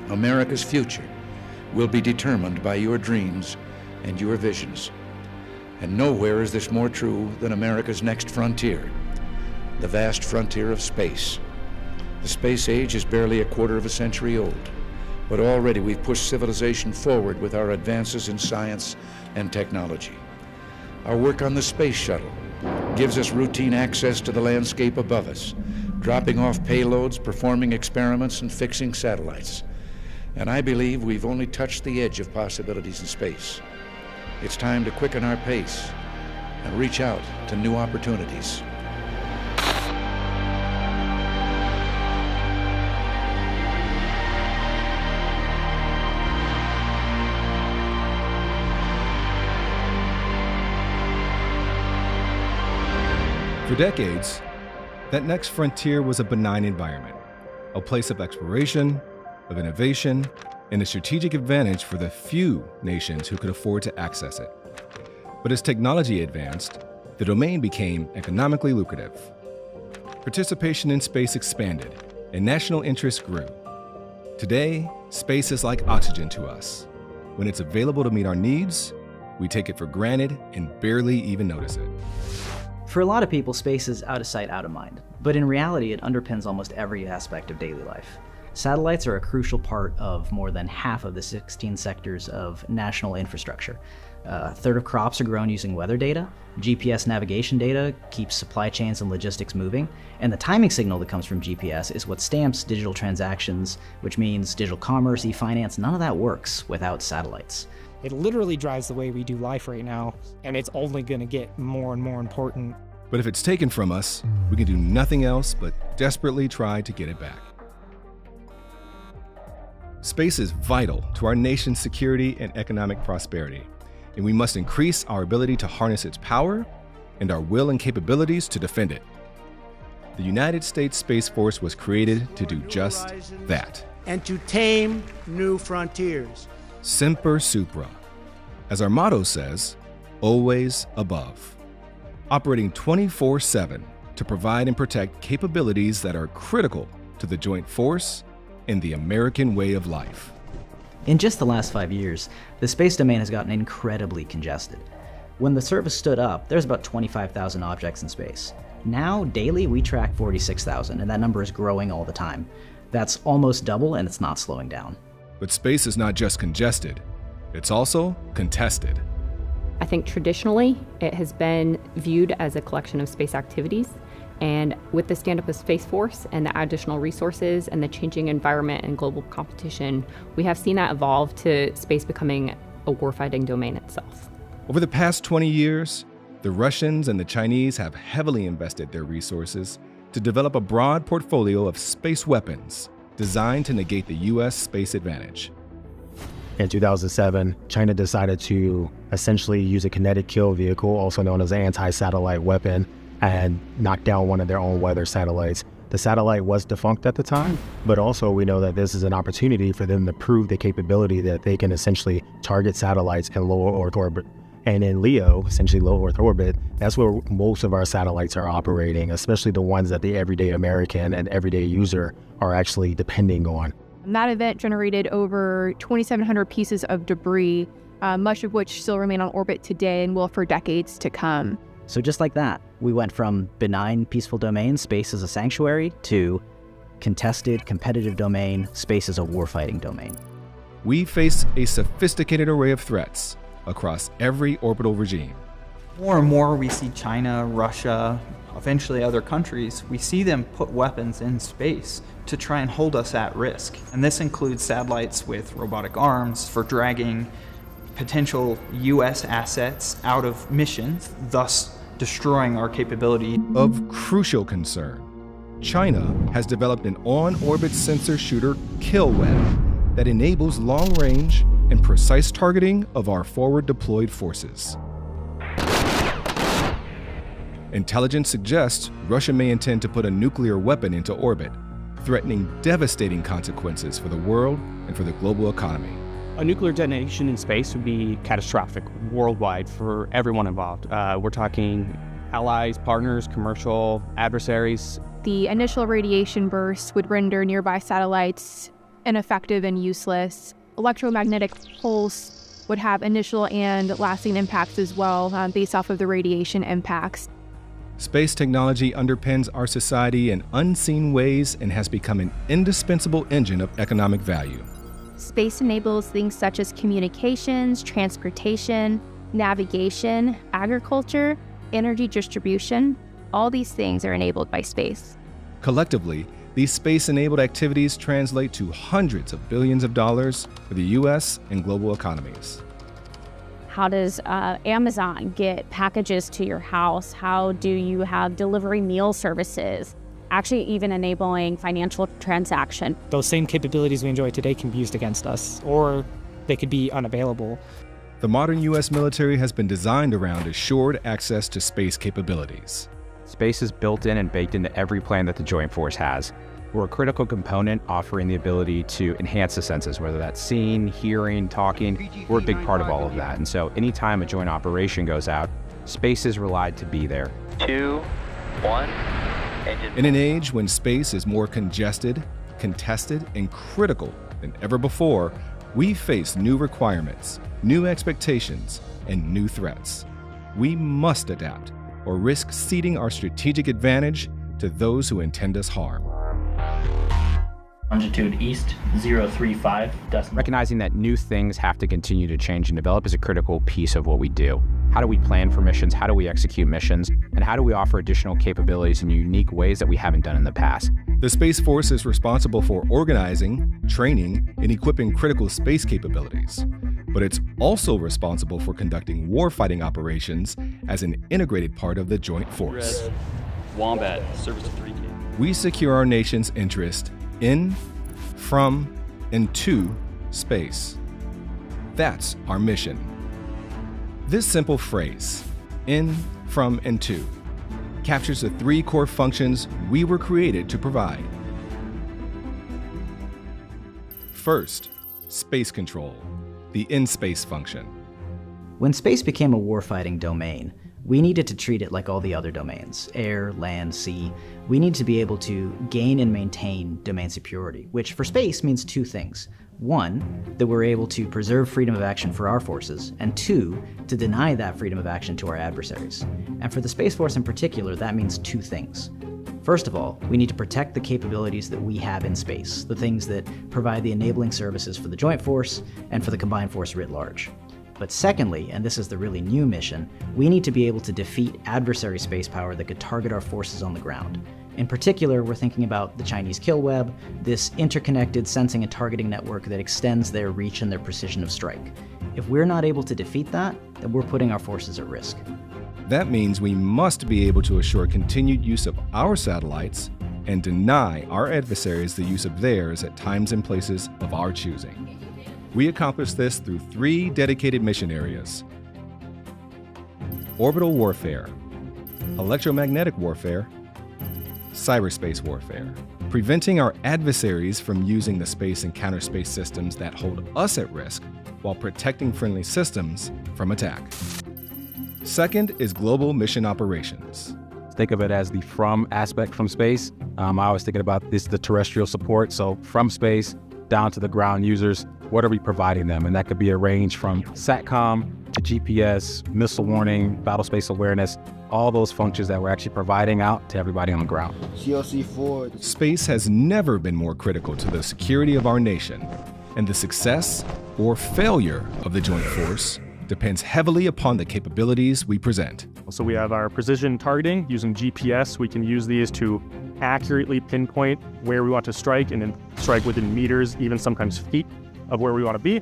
America's future, will be determined by your dreams and your visions. And nowhere is this more true than America's next frontier, the vast frontier of space. The space age is barely a quarter of a century old, but already we've pushed civilization forward with our advances in science and technology. Our work on the space shuttle gives us routine access to the landscape above us, dropping off payloads, performing experiments, and fixing satellites. And I believe we've only touched the edge of possibilities in space. It's time to quicken our pace and reach out to new opportunities. For decades, that next frontier was a benign environment, a place of exploration, of innovation, and a strategic advantage for the few nations who could afford to access it. But as technology advanced, the domain became economically lucrative. Participation in space expanded, and national interest grew. Today, space is like oxygen to us. When it's available to meet our needs, we take it for granted and barely even notice it. For a lot of people, space is out of sight, out of mind. But in reality, it underpins almost every aspect of daily life. Satellites are a crucial part of more than half of the 16 sectors of national infrastructure. A third of crops are grown using weather data. GPS navigation data keeps supply chains and logistics moving. And the timing signal that comes from GPS is what stamps digital transactions, which means digital commerce, e-finance. None of that works without satellites. It literally drives the way we do life right now, and it's only going to get more and more important. But if it's taken from us, we can do nothing else but desperately try to get it back. Space is vital to our nation's security and economic prosperity, and we must increase our ability to harness its power and our will and capabilities to defend it. The United States Space Force was created to do just that. And to tame new frontiers. Semper Supra. As our motto says, always above. Operating 24/7 to provide and protect capabilities that are critical to the joint force and the American way of life. In just the last 5 years, the space domain has gotten incredibly congested. When the service stood up, there's about 25,000 objects in space. Now, daily, we track 46,000, and that number is growing all the time. That's almost double, and it's not slowing down. But space is not just congested, it's also contested. I think traditionally, it has been viewed as a collection of space activities. And with the stand-up of Space Force and the additional resources and the changing environment and global competition, we have seen that evolve to space becoming a warfighting domain itself. Over the past 20 years, the Russians and the Chinese have heavily invested their resources to develop a broad portfolio of space weapons designed to negate the U.S. space advantage. In 2007, China decided to essentially use a kinetic kill vehicle, also known as an anti-satellite weapon, and knock down one of their own weather satellites. The satellite was defunct at the time, but also we know that this is an opportunity for them to prove the capability that they can essentially target satellites in low Earth orbit. And in LEO, essentially low Earth orbit, that's where most of our satellites are operating, especially the ones that the everyday American and everyday user are actually depending on. That event generated over 2,700 pieces of debris, much of which still remain on orbit today and will for decades to come. So just like that, we went from benign, peaceful domain, space as a sanctuary, to contested, competitive domain, space as a warfighting domain. We face a sophisticated array of threats across every orbital regime. More and more we see China, Russia, eventually other countries, we see them put weapons in space to try and hold us at risk. And this includes satellites with robotic arms for dragging potential U.S. assets out of missions, thus destroying our capability. Of crucial concern, China has developed an on-orbit sensor shooter kill web that enables long-range and precise targeting of our forward-deployed forces. Intelligence suggests Russia may intend to put a nuclear weapon into orbit, threatening devastating consequences for the world and for the global economy. A nuclear detonation in space would be catastrophic worldwide for everyone involved. We're talking allies, partners, commercial adversaries. The initial radiation burst would render nearby satellites ineffective and useless. Electromagnetic pulse would have initial and lasting impacts as well, based off of the radiation impacts. Space technology underpins our society in unseen ways and has become an indispensable engine of economic value. Space enables things such as communications, transportation, navigation, agriculture, energy distribution. All these things are enabled by space. Collectively, these space-enabled activities translate to hundreds of billions of dollars for the U.S. and global economies. How does Amazon get packages to your house? How do you have delivery meal services? Actually, even enabling financial transaction. Those same capabilities we enjoy today can be used against us, or they could be unavailable. The modern U.S. military has been designed around assured access to space capabilities. Space is built in and baked into every plan that the Joint Force has. We're a critical component offering the ability to enhance the senses, whether that's seeing, hearing, talking. We're a big part of all of that. And so anytime a joint operation goes out, space is relied to be there. 2, 1. In an age when space is more congested, contested, and critical than ever before, we face new requirements, new expectations, and new threats. We must adapt or risk ceding our strategic advantage to those who intend us harm. Longitude east 035 decimal. Recognizing that new things have to continue to change and develop is a critical piece of what we do. How do we plan for missions? How do we execute missions? And how do we offer additional capabilities in unique ways that we haven't done in the past? The Space Force is responsible for organizing, training, and equipping critical space capabilities. But it's also responsible for conducting warfighting operations as an integrated part of the Joint Force. Red. Wombat, service to 3K. We secure our nation's interest in, from, and to space. That's our mission. This simple phrase, in, from, and to, captures the three core functions we were created to provide. First, space control, the in-space function. When space became a warfighting domain, we needed to treat it like all the other domains, air, land, sea. We need to be able to gain and maintain domain superiority, which for space means two things. One, that we're able to preserve freedom of action for our forces, and two, to deny that freedom of action to our adversaries. And for the Space Force in particular, that means two things. First of all, we need to protect the capabilities that we have in space, the things that provide the enabling services for the Joint Force and for the Combined Force writ large. But secondly, and this is the really new mission, we need to be able to defeat adversary space power that could target our forces on the ground. In particular, we're thinking about the Chinese kill web, this interconnected sensing and targeting network that extends their reach and their precision of strike. If we're not able to defeat that, then we're putting our forces at risk. That means we must be able to assure continued use of our satellites and deny our adversaries the use of theirs at times and places of our choosing. We accomplish this through three dedicated mission areas: orbital warfare, electromagnetic warfare, cyberspace warfare, preventing our adversaries from using the space and counterspace systems that hold us at risk while protecting friendly systems from attack. Second is global mission operations. Think of it as the from aspect from space. I was thinking about this, the terrestrial support. So from space down to the ground users, what are we providing them? And that could be a range from SATCOM to GPS, missile warning, battle space awareness, all those functions that we're actually providing out to everybody on the ground. Space has never been more critical to the security of our nation, and the success or failure of the Joint Force depends heavily upon the capabilities we present. So we have our precision targeting using GPS. We can use these to accurately pinpoint where we want to strike and then strike within meters, even sometimes feet of where we want to be.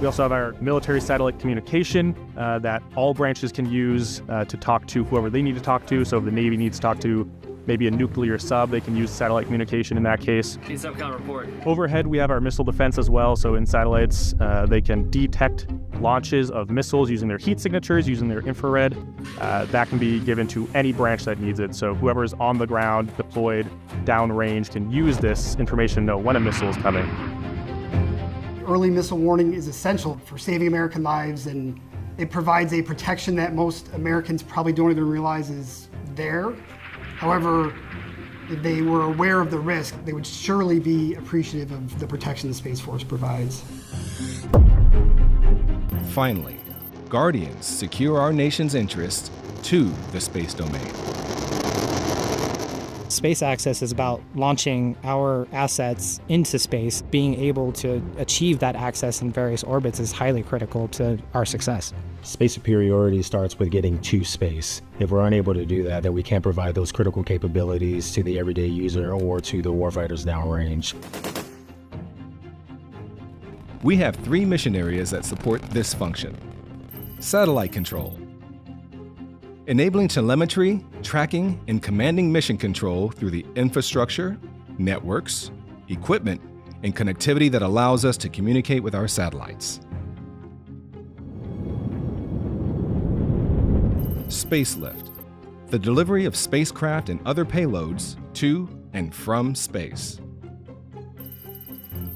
We also have our military satellite communication that all branches can use to talk to whoever they need to talk to. So if the Navy needs to talk to maybe a nuclear sub, they can use satellite communication in that case. Subcom report. Overhead, we have our missile defense as well. So in satellites, they can detect launches of missiles using their heat signatures, using their infrared. That can be given to any branch that needs it. So whoever is on the ground, deployed, downrange, can use this information to know when a missile is coming. Early missile warning is essential for saving American lives, and it provides a protection that most Americans probably don't even realize is there. However, If they were aware of the risk, they would surely be appreciative of the protection the Space Force provides. Finally, Guardians secure our nation's interests to the space domain. Space access is about launching our assets into space. Being able to achieve that access in various orbits is highly critical to our success. Space superiority starts with getting to space. If we're unable to do that, then we can't provide those critical capabilities to the everyday user or to the warfighters downrange. We have 3 mission areas that support this function. Satellite control, enabling telemetry, tracking, and commanding mission control through the infrastructure, networks, equipment, and connectivity that allows us to communicate with our satellites. Spacelift, the delivery of spacecraft and other payloads to and from space.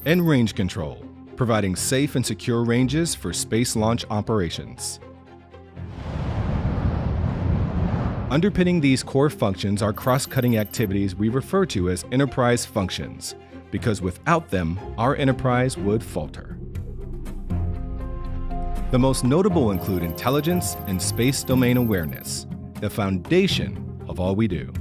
And range control, providing safe and secure ranges for space launch operations. Underpinning these core functions are cross-cutting activities we refer to as enterprise functions, because without them, our enterprise would falter. The most notable include intelligence and space domain awareness, the foundation of all we do.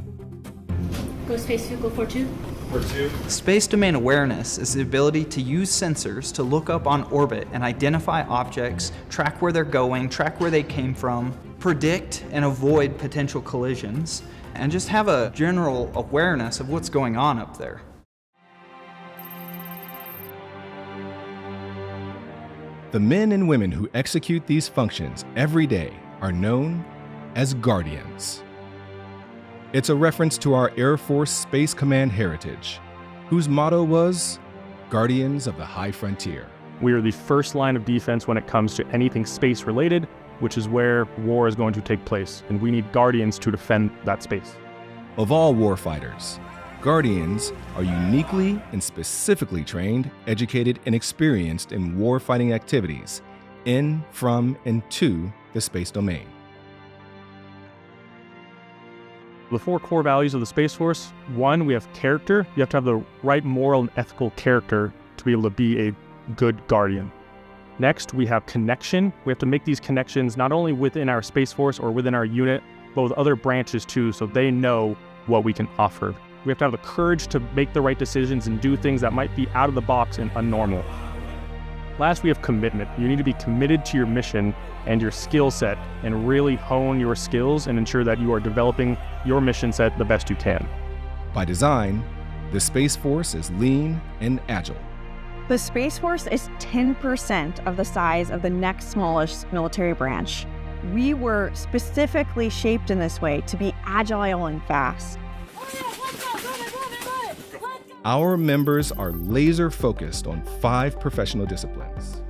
Go Space Vehicle 4-2. Space domain awareness is the ability to use sensors to look up on orbit and identify objects, track where they're going, track where they came from, predict and avoid potential collisions, and just have a general awareness of what's going on up there. The men and women who execute these functions every day are known as Guardians. It's a reference to our Air Force Space Command heritage, whose motto was, Guardians of the High Frontier. We are the first line of defense when it comes to anything space-related, which is where war is going to take place, and we need Guardians to defend that space. Of all warfighters, Guardians are uniquely and specifically trained, educated, and experienced in warfighting activities in, from, and to the space domain. The 4 core values of the Space Force: 1, we have character. You have to have the right moral and ethical character to be able to be a good Guardian. Next, we have connection. We have to make these connections not only within our Space Force or within our unit, but with other branches too, so they know what we can offer. We have to have the courage to make the right decisions and do things that might be out of the box and unnormal. Last, we have commitment. You need to be committed to your mission and your skill set and really hone your skills and ensure that you are developing your mission set the best you can. By design, the Space Force is lean and agile. The Space Force is 10% of the size of the next smallest military branch. We were specifically shaped in this way to be agile and fast. Our members are laser focused on 5 professional disciplines.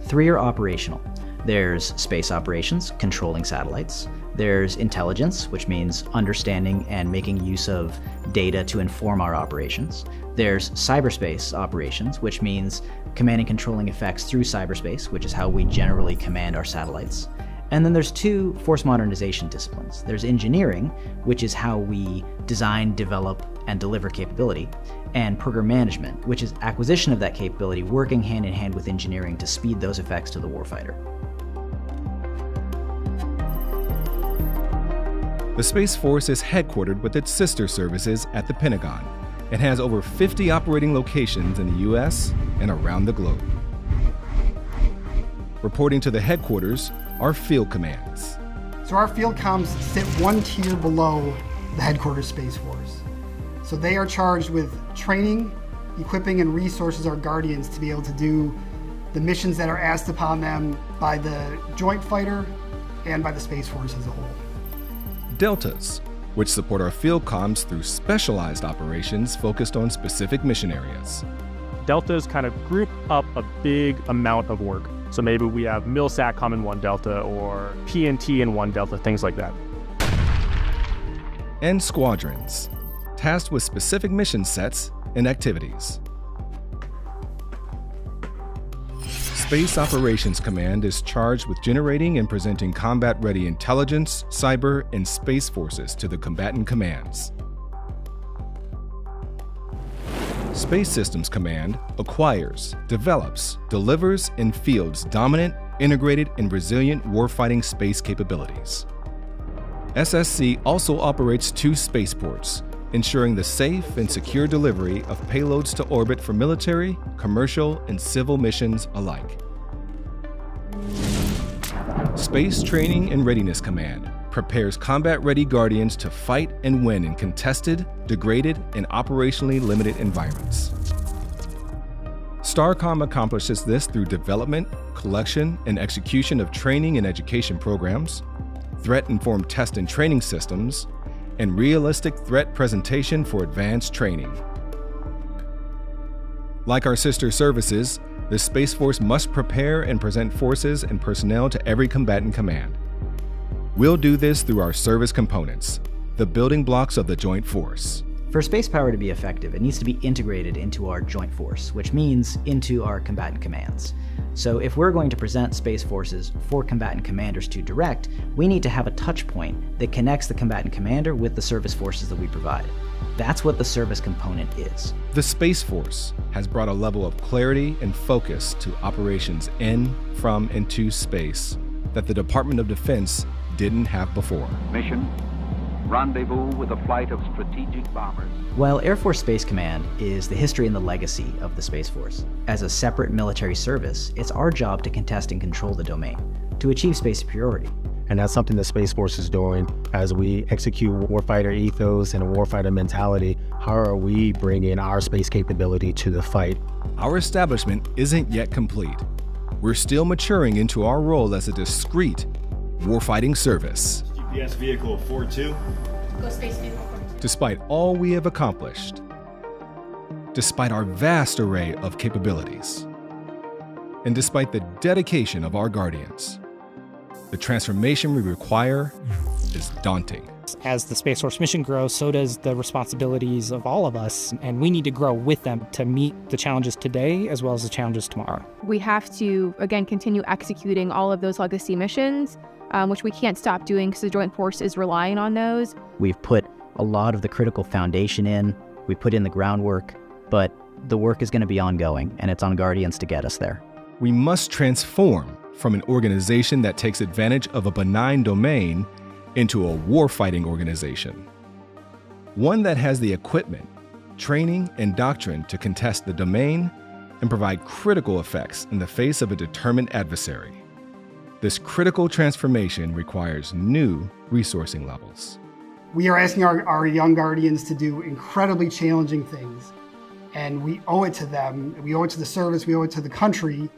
3 are operational. There's space operations, controlling satellites. There's intelligence, which means understanding and making use of data to inform our operations. There's cyberspace operations, which means command and controlling effects through cyberspace, which is how we generally command our satellites. And then there's 2 force modernization disciplines. There's engineering, which is how we design, develop, and deliver capability, and program management, which is acquisition of that capability, working hand in hand with engineering to speed those effects to the warfighter. The Space Force is headquartered with its sister services at the Pentagon and has over 50 operating locations in the U.S. and around the globe. Reporting to the headquarters are field commands. So our field comms sit 1 tier below the headquarters Space Force. So they are charged with training, equipping, and resources our Guardians to be able to do the missions that are asked upon them by the Joint Fighter and by the Space Force as a whole. Deltas, which support our field comms through specialized operations focused on specific mission areas. Deltas kind of group up a big amount of work. So maybe we have MilSatCom in one delta or PNT in one delta, things like that. And squadrons, tasked with specific mission sets and activities. Space Operations Command is charged with generating and presenting combat-ready intelligence, cyber, and space forces to the combatant commands. Space Systems Command acquires, develops, delivers, and fields dominant, integrated, and resilient warfighting space capabilities. SSC also operates 2 spaceports, ensuring the safe and secure delivery of payloads to orbit for military, commercial, and civil missions alike. Space Training and Readiness Command prepares combat-ready Guardians to fight and win in contested, degraded, and operationally limited environments. STARCOM accomplishes this through development, collection, and execution of training and education programs, threat-informed test and training systems, and realistic threat presentation for advanced training. Like our sister services, the Space Force must prepare and present forces and personnel to every combatant command. We'll do this through our service components, the building blocks of the Joint Force. For space power to be effective, it needs to be integrated into our Joint Force, which means into our combatant commands. So if we're going to present Space Forces for combatant commanders to direct, we need to have a touch point that connects the combatant commander with the service forces that we provide. That's what the service component is. The Space Force has brought a level of clarity and focus to operations in, from, and to space that the Department of Defense didn't have before. Mission: rendezvous with a flight of strategic bombers. While Air Force Space Command is the history and the legacy of the Space Force, as a separate military service, it's our job to contest and control the domain, to achieve space superiority. And that's something the Space Force is doing as we execute warfighter ethos and a warfighter mentality. How are we bringing our space capability to the fight? Our establishment isn't yet complete. We're still maturing into our role as a discrete warfighting service. GPS vehicle 42. Go space vehicle 42. Despite all we have accomplished, despite our vast array of capabilities, and despite the dedication of our Guardians, the transformation we require is daunting. As the Space Force mission grows, so does the responsibilities of all of us, and we need to grow with them to meet the challenges today as well as the challenges tomorrow. We have to, again, continue executing all of those legacy missions, which we can't stop doing because the Joint Force is relying on those. We've put a lot of the critical foundation in, we put in the groundwork, but the work is going to be ongoing, and it's on Guardians to get us there. We must transform from an organization that takes advantage of a benign domain into a warfighting organization. One that has the equipment, training, and doctrine to contest the domain and provide critical effects in the face of a determined adversary. This critical transformation requires new resourcing levels. We are asking our young Guardians to do incredibly challenging things, and we owe it to them, we owe it to the service, we owe it to the country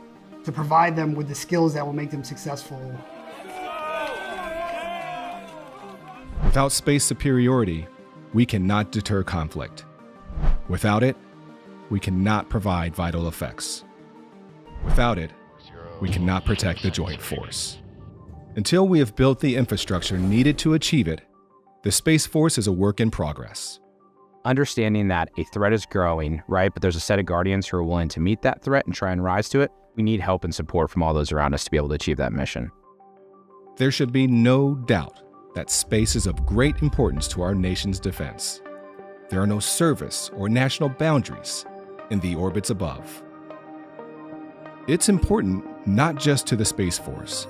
to provide them with the skills that will make them successful. Without space superiority, we cannot deter conflict. Without it, we cannot provide vital effects. Without it, we cannot protect the Joint Force. Until we have built the infrastructure needed to achieve it, the Space Force is a work in progress. Understanding that a threat is growing, right, but there's a set of Guardians who are willing to meet that threat and try and rise to it, we need help and support from all those around us to be able to achieve that mission. There should be no doubt that space is of great importance to our nation's defense. There are no service or national boundaries in the orbits above. It's important not just to the Space Force,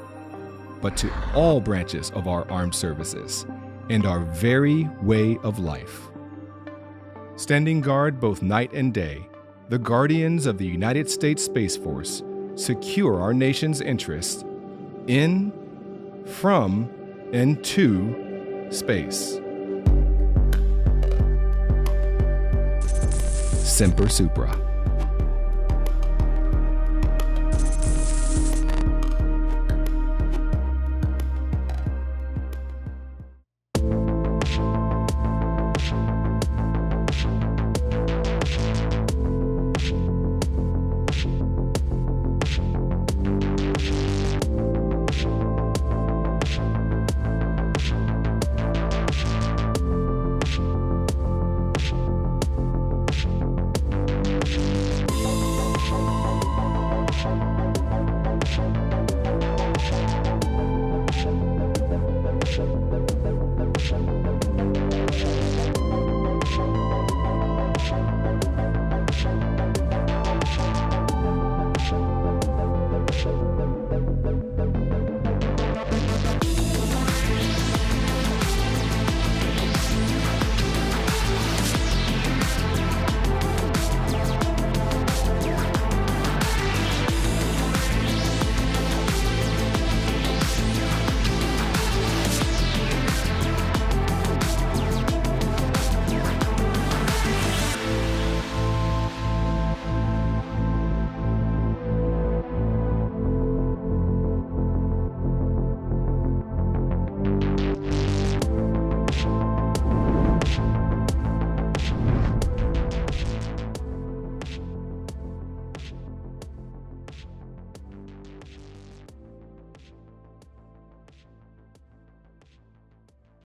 but to all branches of our armed services and our very way of life. Standing guard both night and day, the Guardians of the United States Space Force secure our nation's interests in, from, and to space. Semper Supra.